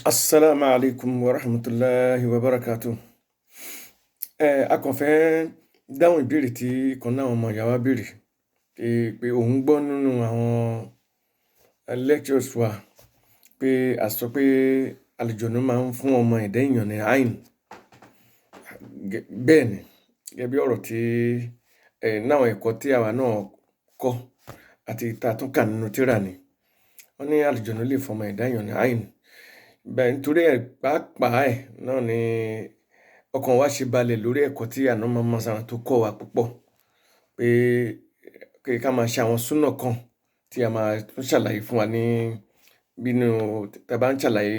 Assalamu alaikum wa rahmatullahi wa barakatuh. A kàn fẹ́ dáhùn ìbéèrè tí kan náà ọmọ ìyá wa béèrè pé òun gbọ́ nínú àwọn lectures wa pé a sọ pé àlùjọ̀nnú máa ń fún ọmọ ẹ̀dá èèyàn ní ain. Bẹ́ẹ̀ ni, gẹ́gẹ́ bí ọ̀rọ̀ tí náà ẹ̀kọ́ tí àwa náà kọ́ àti tá a tún kà nínú tírà ni. Wọ́n ní àlùjọ̀nnú lè fún ọmọ ẹ̀dá èèyàn ní ain. Bẹ́ẹ̀ nítorí ẹ̀ pàápàá ẹ̀ náà ni ọkàn wa ṣe balẹ̀ lórí ẹ̀kọ́ tí àná Muhammad SAW tó kọ́ wa púpọ̀ pé ká máa ṣe àwọn súnà kan tí a máa tún ṣàlàyé fún wa ní bínú tá a bá ń ṣàlàyé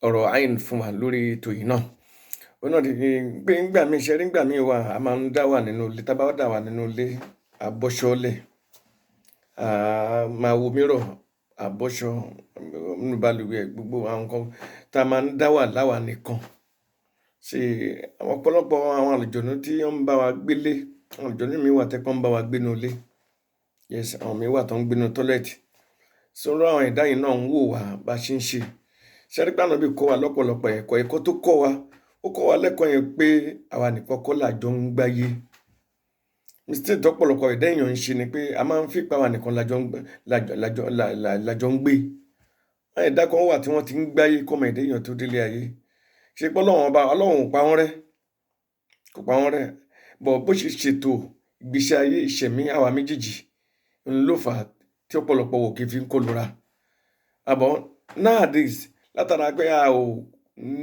ọ̀rọ̀ ain fún wa lórí ètò yìí náà. Ó náà di pé ńgbà míì ṣe rí ńgbà míì wà a máa ń dá wà nínú ilé, tá a bá dà wà nínú ilé a bọ́ṣọ́lẹ̀, a máa wo mírọ̀, a bọ́ṣọ nínú balùwẹ̀, gbogbo àwọn nǹkan tá a máa ń dá wà láwa nìkan. Ṣe àwọn ọ̀pọ̀lọpọ̀ àwọn àlùjọ̀nnú tí wọ́n ń bá wa gbélé, àwọn àlùjọ̀nnú míì wà tó jẹ́ pé wọ́n ń bá wa gbénú ilé. Yes, àwọn míì wà tó ń gbénú tọ́lẹ́ẹ̀tì. Irú àwọn ẹ̀dá yìí náà ń wò wá bá ṣe ń ṣe. Ṣé ẹ rí pé Ànábì kọ́ wa lọ́pọ̀lọpọ̀ ẹ̀kọ́ tó kọ́ wa, ó kọ́ wa lẹ́kọ̀ọ́ yẹn pé àwa nìkan kọ́ là jọ ń gbáyé. Mistake tọ́pọ̀lọpọ̀ ẹ̀dá èèyàn ń ṣe ni pé a máa ń fi pa àwa nìkan la jọ ń gbé. Àwọn ẹ̀dá kan wà tí wọ́n ti ń gbáyé kọ́mọ ẹ̀dá èèyàn tó délé ayé. Ṣé pé Ọlọ́run ò pa wọ́n rẹ́, kò pa wọ́n rẹ́, bó ṣe ṣètò ìgbésí ayé ìṣẹ̀mí àwa méjèèjì ló fà á tí ọ̀pọ̀lọpọ̀ wò kì í fi ń kólura. Àbọ̀ nowadays látara pé a ò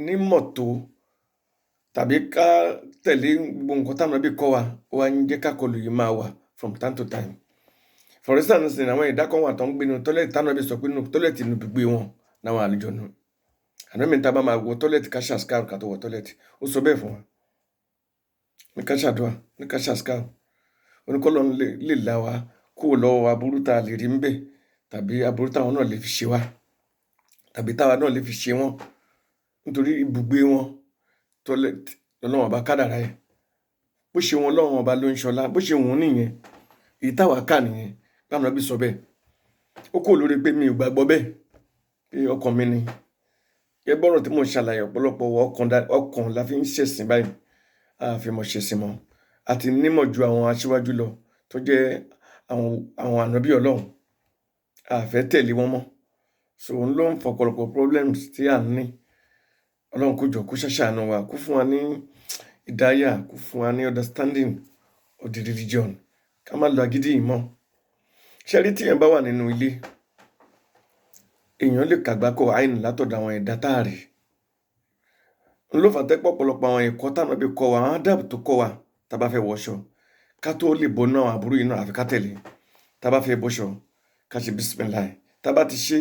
nímọ̀ tó tàbí ká tẹ̀lé gbogbo nǹkan tí Ànábì kọ́ wa, ó wá ń jẹ́ kákọlù yìí máa wà from time to time. For instance, àwọn ẹ̀dá kan wà tó ń gbé nínú tọ́lẹ́ẹ̀tì tí Ànábì sọ pé nínú tọ́lẹ́ẹ̀tì inú ibùgbé wọn làwọn àlùjọ̀nnú. Ànábì ní tá a bá máa wọ tọ́lẹ́ẹ̀tì ká ṣe àsìkáàrù ká tó wọ tọ́lẹ́ẹ̀tì. Ó sọ bẹ́ẹ̀ fún wa. Ní ká ṣàdúrà, ní ká ṣe àsìkáàrù. Ó ní k'Ọlọ́run lè là wá kúrò lọ́wọ́ aburú tá a lè rí ńbẹ̀ tàbí aburú táwọn náà lè fi ṣe wá tàbí táwa náà lè fi ṣe wọ́n. Nítorí ibùgbé wọn tọ́lẹ́ẹ̀tì l'Ọlọ́run ọba kádàrá ẹ̀. Bó ṣe wọn Ọlọ́run ọba ló ń ṣọlá, bó ṣe wùn nìyẹn. Èyí táwa kà nìyẹn. Pé Ànábì sọ bẹ́ẹ̀. Ó kúrò lórí pé mi ò gbàgbọ́ bẹ́ẹ̀, pé ọkàn mi ni. Gẹ́gẹ́ bí ọ̀rọ̀ tí mo ṣàlàyé ọ̀pọ̀lọpọ̀ ọkàn la fi ń ṣẹ̀sìn báyìí. A fi mọ̀ ṣẹ̀sìn mọ́. A ti nímọ̀ ju àwọn aṣíwájú lọ tó jẹ́ àwọn ànábì Ọlọ́run. A fẹ́ tẹ̀lé wọn mọ́. So òun ló ń fa ọ̀pọ̀lọpọ̀ problems tí à ń ní. Ọlọ́run kó jọ̀ọ́ kó ṣàṣàánú wa, kó fún wa ní ìdáyà, kó fún wa ní understanding of the religion. Ká má lo agídí yìí mọ́. Ṣé ẹ rí tí èèyàn bá wà nínú ilé, èèyàn lè kàgbákò ain látọ̀dọ̀ àwọn ẹ̀dá tá a rí. Òun ló fà á tẹ́ pé ọ̀pọ̀lọpọ̀ àwọn ẹ̀kọ́ tí Ànábì kọ́ wa, àwọn adab tó kọ́ wa tá a bá fẹ́ wọṣọ, ká tó lè bọ́ náà àbúrò yìí náà àfi ká tẹ̀lé. Tá a bá fẹ́ bọ́ṣọ, ká ṣe bismillah. Tá a bá ti ṣe,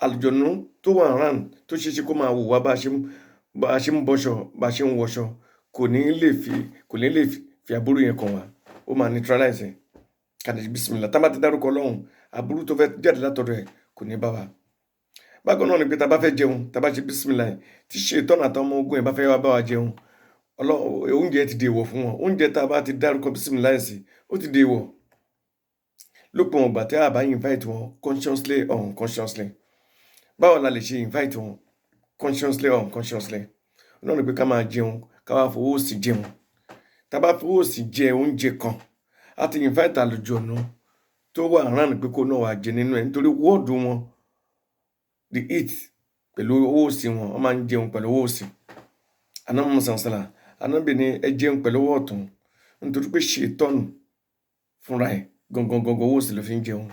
àlùjọ̀nnú tó wà around tó ṣe é ṣe kó máa wò wá bá a ṣe ń bọ́ṣọ, bá a ṣe ń wọṣọ, kò ní lè fi àbúrò yẹn kàn wá. Ó máa neutralize ẹ̀. Ká ṣe bismillah. Tá a bá ti dárúkọ Ọlọ́run, àbúrò tó fẹ́ jáde látọ̀dọ̀ ẹ̀ kò ní bá wa. Bákan náà ni pé tá a bá fẹ́ jẹun, tá a bá ṣe bismillah, tí Ṣaitan àtàwọn ọmọ ogun ẹ̀ bá fẹ́ wá bá wa jẹun, oúnjẹ ti dèèwọ̀ fún wọn. Oúnjẹ tá a bá ti dárúkọ bismillah sí, ó ti dèèwọ̀. Lópin ìgbà tí a bá invite wọn consciously or unconsciously. Báwo la lè ṣe invite wọn consciously or unconsciously? Ó náà ni pé ká máa jẹun, ká wá fowó òsì jẹun. Tá a bá fowó òsì jẹ oúnjẹ kan, a ti invite àlùjọ̀nnú tó wà around pé kó náà wá jẹ nínú ẹ̀ nítorí wọ́ọ̀dù wọn the eat pẹ̀lú owó òsì wọn, wọ́n máa ń jẹun pẹ̀lú owó òsì. Ànábì Muhammad SAW, Ànábì ní ẹ jẹun pẹ̀lú owó ọ̀tún nítorí pé Ṣaitan fúnra ẹ̀ gangan owó òsì ló fi ń jẹun.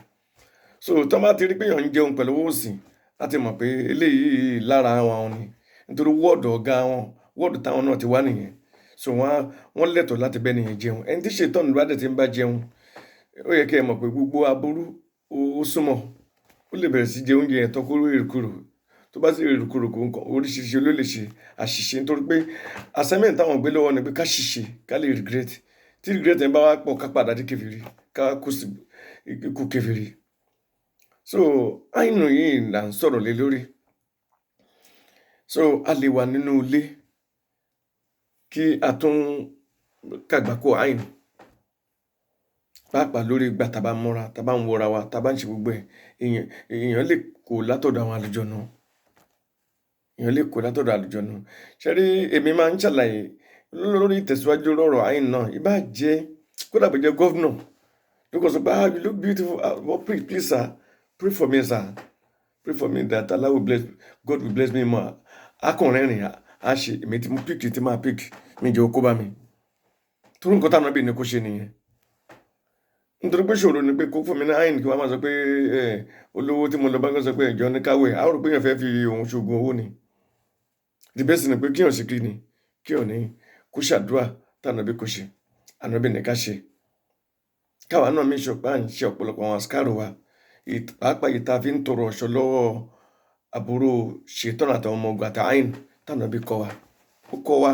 So tó bá ti rí pé èèyàn ń jẹun pẹ̀lú owó òsì, a ti mọ̀ pé eléyìí lára wọn ni nítorí wọ́ọ̀dù ọ̀gá wọn, wọ́ọ̀dù táwọn náà ti wá nìyẹn. So wọ́n lẹ́tọ̀ọ́ láti bẹ́ẹ̀ nìyẹn jẹun. Ẹni tí Ṣaitan bá dẹ̀ ti ń bá jẹun, ó yẹ kí ẹ mọ̀ pé gbogbo aburú ó súnmọ́. Ó lè bẹ̀rẹ̀ sí jẹ oúnjẹ yẹn tán kó rí èrùkúrò. Tó bá sì rí èrùkúrò kó nǹkan oríṣiríṣi ló lè ṣe àṣìṣe nítorí pé assignment táwọn gbé lọ́wọ́ ni pé ká ṣìṣe, ká lè regret. Tí regret yẹn bá wá pọ̀ ká padà di kèfèrí, ká kú sí ikú kèfèrí. So ainu yìí là ń sọ̀rọ̀ lé lórí. So a lè wà nínú ilé kí a tún kàgbákò ain. Pàápàá lórí ìgbà tá a bá múra, tá a bá ń wọra wa, tá a bá ń ṣe gbogbo ẹ̀, èèyàn lè kó látọ̀dọ̀ àwọn àlùjọ̀nnú. èèyàn lè kó látọ̀dọ̀ àlùjọ̀nnú. Ṣé rí èmi máa ń ṣàlàyé lórí ìtẹ̀síwájú lọ́rọ̀ àyìn náà ìbá jẹ́ kódà bó jẹ́ gọ́vnà ló kàn sọ pé you look beautiful but please sir pray for me sir pray for me that Allah will bless God will bless me more. Akọ̀rin rìn á ṣe èmi tí mo pick tí máa pick mi jẹ́ okó bá mi torí nǹkan táwọn ẹbí ni kò ṣe nìyẹn. Nítorí pé ṣòro ni pé kó fún mi ní àyìn kí wọ́n máa sọ pé olówó tí mo lọ bá ń sọ pé ìjọ ní káwé a ó rò pé èèyàn fẹ́ fi òun ṣoògùn owó ni. The best ni pé kí èèyàn ṣe kí ni kí èèyàn ní kó ṣàdúrà táwọn ẹbí kò ṣe ànábì ní ká ṣe. Káwa náà mi ṣọpá ń ṣe ọ̀pọ̀lọpọ̀ àwọn àṣkárò wa pàápàá yìí tá a fi ń tọrọ ọ̀ṣọ́ lọ́wọ́ àbúrò ṣètọ́nà àtàwọn ọmọ ogun àti àyìn táwọn ẹbí kọ́ wa ó kọ́ wa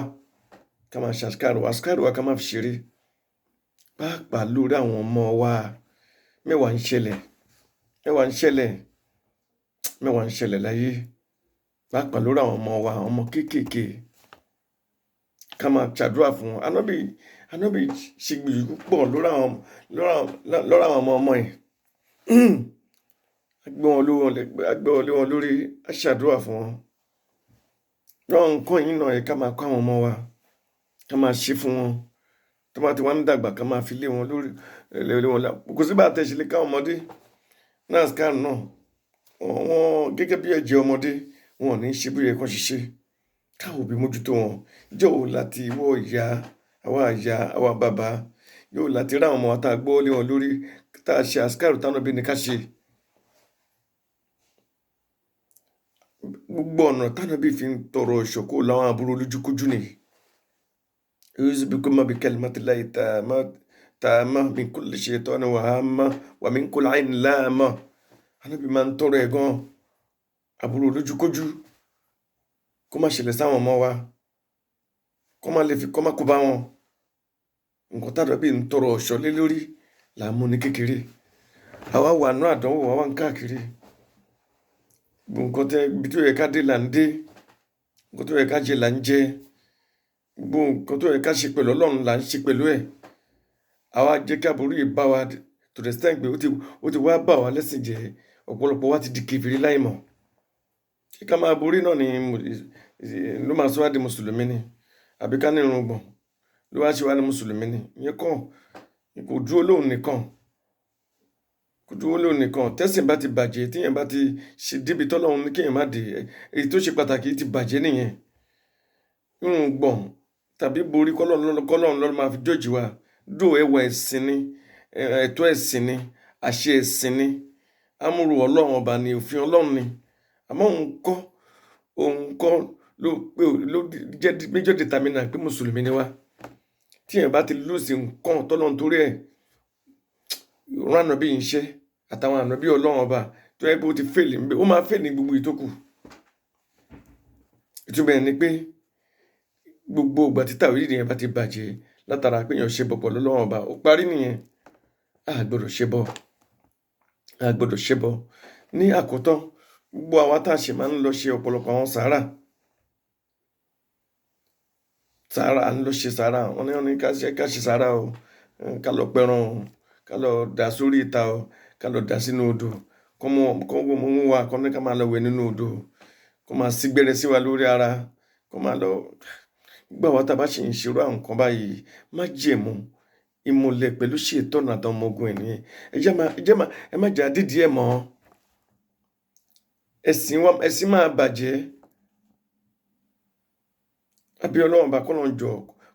ká máa ṣe àṣkárò wa ká máa fi ṣeré pàápàá lórí àwọn ọmọ wa mẹ́wàá ń ṣẹlẹ̀ láyé pàápàá lórí àwọn ọmọ wa àwọn ọmọ kéékèèké ká máa ṣàdúrà fún wọn. Ànábì ṣe gbìyànjú púpọ̀ lórí àwọn ọmọ yẹn agbé wọn lé wọn lórí aṣàdúrà fún wọn. Lọ́wọ́ nǹkan yìí náà yẹ ká máa kọ́ àwọn ọmọ wa ká máa ṣe fún wọn tó bá ti wá ń dàgbà ká máa fi lé wọn lórí kò sí bá a tẹ̀sí lé káwọn ọmọdé náà scan náà wọn gẹ́gẹ́ bí ẹ̀jẹ̀ ọmọdé wọn ò ní ṣe bí ẹ̀kọ́ ṣiṣẹ́ káwọn òbí mójútó wọn jọ̀wọ́ láti wọ ìyá àwa bàbá yóò láti rá àwọn ọmọ wa tá a gbọ́ lé wọn lórí tá a ṣe àṣkárò táwọn òbí ní ká ṣe. Gbogbo ọ̀nà táwọn òbí fi ń tọrọ ìṣọ̀kò láwọn àbúrò lójúkójú nìyí. يعوذ بكلمة الله التامة من كل شيطان وهامة ومن كل عين لامة. Ànábì máa ń tọrọ ẹ̀ gan àbúrò lójúkójú kó má ṣẹlẹ̀ sáwọn ọmọ wa kó má kó bá wọn. Nǹkan táwọn òbí ń tọrọ ọ̀ṣọ́ lé lórí là ń mú ní kékeré àwa wà nú àdánwò wa wà ń káàkiri nǹkan ibi tó yẹ ká dé là ń dé nǹkan tó yẹ ká jẹ là ń jẹ gbogbo nǹkan tó yẹ ká ṣe pẹ̀lú Ọlọ́run là ń ṣe pẹ̀lú ẹ̀ àwa jẹ́ kí aburú yìí bá wa to the extent pé ó ti wá bà wá lẹ́sìn jẹ́ ọ̀pọ̀lọpọ̀ wa ti di kèfèrí láì mọ̀ kí ká máa borí náà ni ló máa sọ wá di mùsùlùmí ni àbí ká ní irùngbọ̀n ló wá ṣe wá ní mùsùlùmí ni ìyẹn kò dúró lóhùn nìkan tẹ́sìn bá ti bàjẹ́ tíyẹn bá ti ṣe débi tọ́lọ́run ní kéèyàn má dé èyí tó ṣe pàtàkì ti bàjẹ́ nìyẹn irùngbọ̀n tàbí borí kọ́lọ́run lọ́ọ́ máa fi jọ́ọ̀jì wa dó ẹwà ẹ̀sìn ni ẹ̀tọ́ ẹ̀sìn ni àṣẹ ẹ̀sìn ni amúrù Ọlọ́run ọba ni òfin Ọlọ́run ni àmọ́ òun kọ́ ló jẹ́ major determinant pé mùsùlùmí ni wá tíyẹn bá ti lùsì nǹkan tọ́lọ́run torí ẹ̀ rán ànábì yìí ṣe àtàwọn ànábì Ọlọ́run ọba tó yẹ pé ó ti fèlè ń bẹ ó máa fèlè gbogbo ìtókù ìtumọ̀ ẹ̀ ni pé gbogbo ìgbà tí tàwhídì yẹn bá ti bàjẹ́ látara pé èèyàn ṣe bọ̀ pọ̀ lọ́wọ́ ọba ó parí nìyẹn a gbọ́dọ̀ ṣe bọ̀ ní àkótán gbogbo àwa tá a ṣe máa ń lọ ṣe ọ̀pọ̀lọpọ̀ àwọn sàárà à ń lọ ṣe sàárà wọn ní ká ṣe sàárà o ká lọ pẹran o ká lọ dà sórí ìta o ká lọ dà sínú odò kọ́ mú wa kọ́ ní ká máa lọ wẹ̀ nínú odò kó máa sí gbẹ́rẹ́ sí wa lórí ara kó máa lọ gbà wá tá a bá ṣe ń ṣerú àwọn nǹkan báyìí má jẹ̀mú ìmùlẹ̀ pẹ̀lú ṣètọ́nà àtàwọn ọmọ ogun ẹ̀ nìyẹn ẹ má jà dídìí ẹ̀ mọ́ ẹ̀sìn máa bàjẹ́ àbí Ọlọ́run bá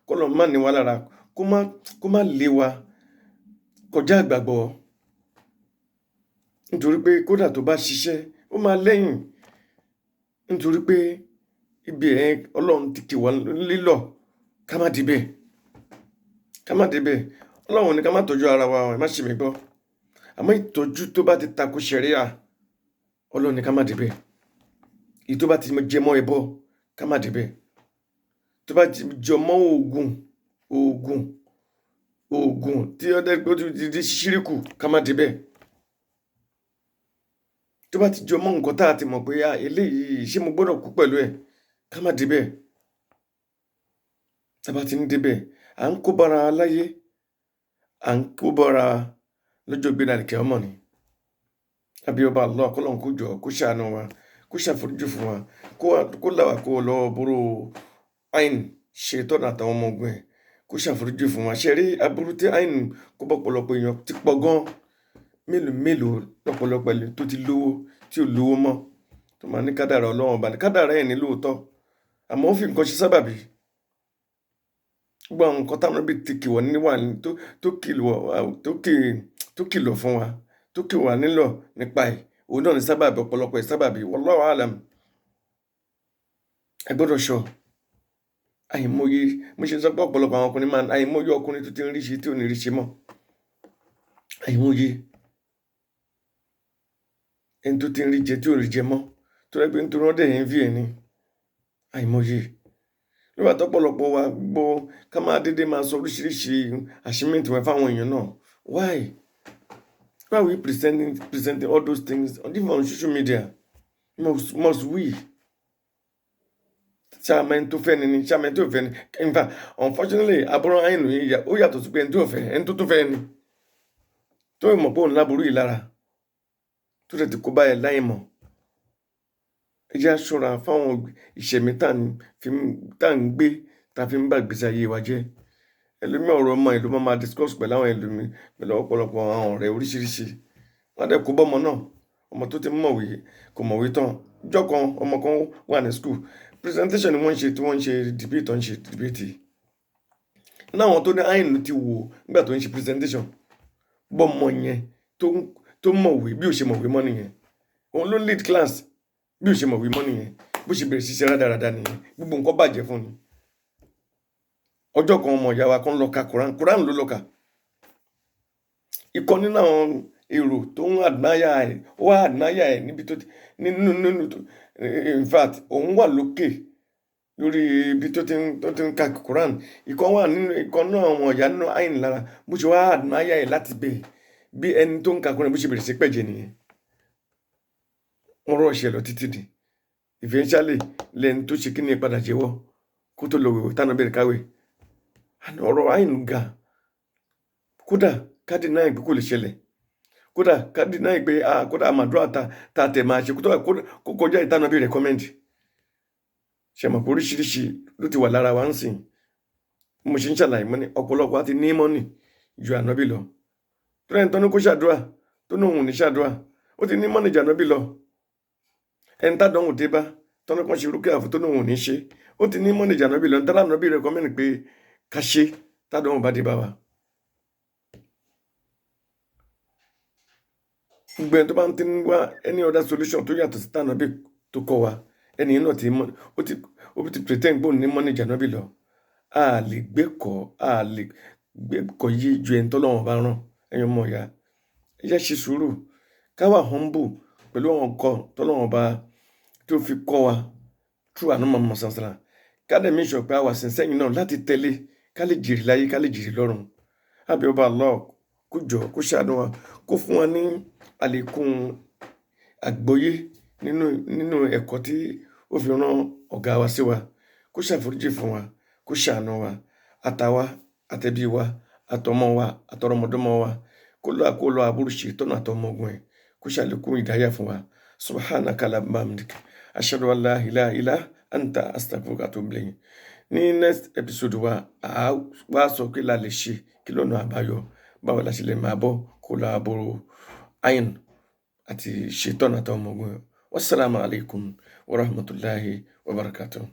kọ́lọ́n má ní wa lára kó má lé wa kọjá ìgbàgbọ́ nítorí pé kódà tó bá ṣiṣẹ́ ó máa lẹ́yìn nítorí pé ibi ẹ̀ Ọlọ́run ti kì wá lílọ̀ ká má débẹ̀ Ọlọ́run ní ká má tọ́jú ara wa ẹ má ṣe mí gbọ́ àmọ́ ìtọ́jú tó bá ti tako ṣẹ̀ríà Ọlọ́run ní ká má débẹ̀ èyí tó bá ti jẹ mọ́ ẹbọ ká má débẹ̀ tó bá ti jọ mọ́ oògùn tí ó ti di ṣíríkù ká má débẹ̀ tó bá ti jọ mọ́ nǹkan tá a ti mọ̀ pé eléyìí ṣé mo gbọ́dọ̀ kú pẹ̀lú ẹ̀ ká má débẹ̀ tá a bá ti ń débẹ̀ à ń kó bára láyé à ń kó bára lọ́jọ́ gbé dàrí kẹ́ ọmọ ni àbí ọba Allah kọ́lọ́n kó jọ kó ṣàánú wa kó kó ṣàforíjì fún wa kó là wá kó lọ́wọ́ burú àìn ṣètọ́nù àtàwọn ọmọ ogun ẹ̀ kó ṣàforíjì fún wa. Ṣe rí aburú tí àìn kó bọ́ ọ̀pọ̀lọpọ̀ èèyàn ti pọ̀ gan mélòó lọ́pọ̀lọpọ̀ ẹni tó ti lówó tí ò lówó mọ́ tó máa ní kádàrá Ọlọ́run ọba ní kádàrá ẹ̀ ní lóòótọ́ àmọ́ ó fi nǹkan ṣe sábàbí gbogbo àwọn nǹkan táwọn bíi ti kìwọ̀ níwà tó kìlọ̀ fún wa tó kì wá nílọ̀ nípa ẹ̀ òun náà ní sábàbí ọ̀pọ̀lọpọ̀ ẹ̀ sábàbí wallahu alam. Ẹ gbọ́dọ̀ ṣọ́ àìmọye mo ṣe sọ pé ọ̀pọ̀lọpọ̀ àwọn ọkùnrin máa àìmọye ọkùnrin tó ti ń rí ṣe tí ò ní rí ṣe mọ́ àìmọye ẹni tó ti ń rí jẹ tí ò rí jẹ mọ́ tó rẹ́ pé nítorí wọ́n dẹ̀ ń fi ẹ̀ ní àìmọye nígbà tọ́pọ̀lọpọ̀ wa gbọ́ ká máa dédé máa sọ oríṣiríṣi àṣímẹ́ǹtì wọn fáwọn èèyàn náà why are we presenting all those things even on social media must we ṣàmẹ́ni tó fẹ́ ni ṣàmẹ́ni tó fẹ́ ni in fact unfortunately àbúrò àìnù yìí ó yàtọ̀ sí pé ẹni tó fẹ́ ẹni tó tún fẹ́ ni tó mọ̀ pé òun láburú yìí lára tó tẹ̀ ti kó báyìí láì mọ̀ ẹ jẹ́ á ṣọ́ra fáwọn ìṣẹ̀mí tá à ń gbé tá a fi ń bá ìgbésí ayé wa jẹ́ ẹlòmíì ọ̀rọ̀ ọmọ ìlú máa discuss pẹ̀lú àwọn ẹlòmíì pẹ̀lú ọ̀pọ̀lọpọ̀ àwọn ọ̀rẹ́ oríṣiríṣi wọn á dẹ̀ kó bọ́mọ náà ọmọ tó ti mọ̀wé kò mọ̀wé tán ọjọ́ kan ọmọ kan wà ní school presentation ni wọ́n ń ṣe tí wọ́n ń ṣe debate tó ń ṣe debate náà àwọn tó ní àìnù ti wò nígbà tó ń ṣe presentation bọ́mọ yẹn tó mọ̀wé bí ò ṣe mọ̀wé mọ́ nìyẹn òun ló lead class bí ò ṣe mọ̀wé mọ́ nìyẹn bó ṣe bẹ̀rẹ̀ ṣiṣẹ́ rádaràda nìyẹn gbogbo nǹkan bàjẹ́ fún ni ọjọ́ kan ọmọ ìyá wa kan lọ ka Quran ló lọ kà ikọ̀ nínú àwọn èrò tó ń admire ẹ̀ ó wá admire ẹ̀ níbi tó nínú in fact òun wà lókè lórí ibi tó ti ń ka Quran ikọ̀ wà nínú ikọ̀ náà àwọn ìyá nínú àyìn lára bó ṣe wá admire ẹ̀ láti bẹ̀ bí ẹni tó ń ka Quran bó ṣe bẹ̀rẹ̀ sí pẹ̀jẹ̀ nìyẹn wọ́n rọ̀ ṣe lọ títí di eventually lẹ́ni tó ṣe kí ni padà jẹ́wọ́ kó tó lọ wèwè tánà bẹ̀rẹ̀ káwé ọ̀rọ̀ àìnù ga kódà káàdì náà ìpín kò lè ṣẹlẹ̀ kódà káàdì náà ìpín kódà àmàdúrà ta tẹ̀ máa ṣe kó kọjá ìtànà bí rẹ̀kọ́mẹ́ǹdì ṣe mọ̀ pé oríṣiríṣi ló ti wà lára wa ń sìn mo ṣe ń ṣàlàyé mọ́ ní ọ̀pọ̀lọpọ̀ àti ní mọ́nì ju ànábì lọ tó rẹ̀ ń tọ́nu kó ṣàdúrà tó ní òun ní ṣàdúrà ó ti ní mọ́nì ju ànábì lọ ẹni tádánwò dé bá tọ́nu kan ṣe rúkẹ́ àfọ́ tó ní òun ní ṣe ó ti ní mọ́nì ju ànábì lọ ní tọ́lá ànábì rẹ̀kọ́mẹ́ǹdì pé ká ṣe tádánwò bá dé bá wa. gbogbo ẹni tó bá ń tí ń wá any other solution tó yàtọ̀ sí tànàbí tó kọ́ wa ẹni náà ó ti pretend gbóhùn ní mọ́nì jànábì lọ a lè gbé kọ́ yé ju ẹni tọ́lọ́wọ́n bá rán ẹ̀yin ọmọ ìyá ẹ jẹ́ ṣe sùúrù ká wà humble pẹ̀lú àwọn nǹkan tọ́lọ́wọ́n bá tó fi kọ́ wa true àná mọ̀ sànsàrà ká dẹ̀ mí sọ pé a wà sí sẹ́yìn náà láti tẹ̀lé ká lè jèrè láyé ká lè jèrè lọ́run àbí ọba Allah kó jọ kó ṣàánú wa kó fún wa ní àlékún àgbọ́yé nínú ẹ̀kọ́ tí ó fi rán ọ̀gá wa sí wa kó ṣàforíjì fún wa kó ṣàánú wa àtàwa àtẹbí wa àtọmọ wa àtọrọmọdọ́mọ wa kó lọ aburú ṣe tọ́nà àtọmọ ogun ẹ̀ kó ṣàlékún ìdáyà fún wa subhanaka allahumma hamdika ashhadu an la ilaha illa anta astaghfiruka wa atubu ilayk ní next episode wa wá sọ pé la lè ṣe kí lọ́nà àbáyọ báwo la ṣe lè máa bọ́ kó lọ aburú àyìn àti ṣètọ́nà àtọmọ ogun ẹ̀ wassalamu alaikum wa rahmatullahi wa barakatuh.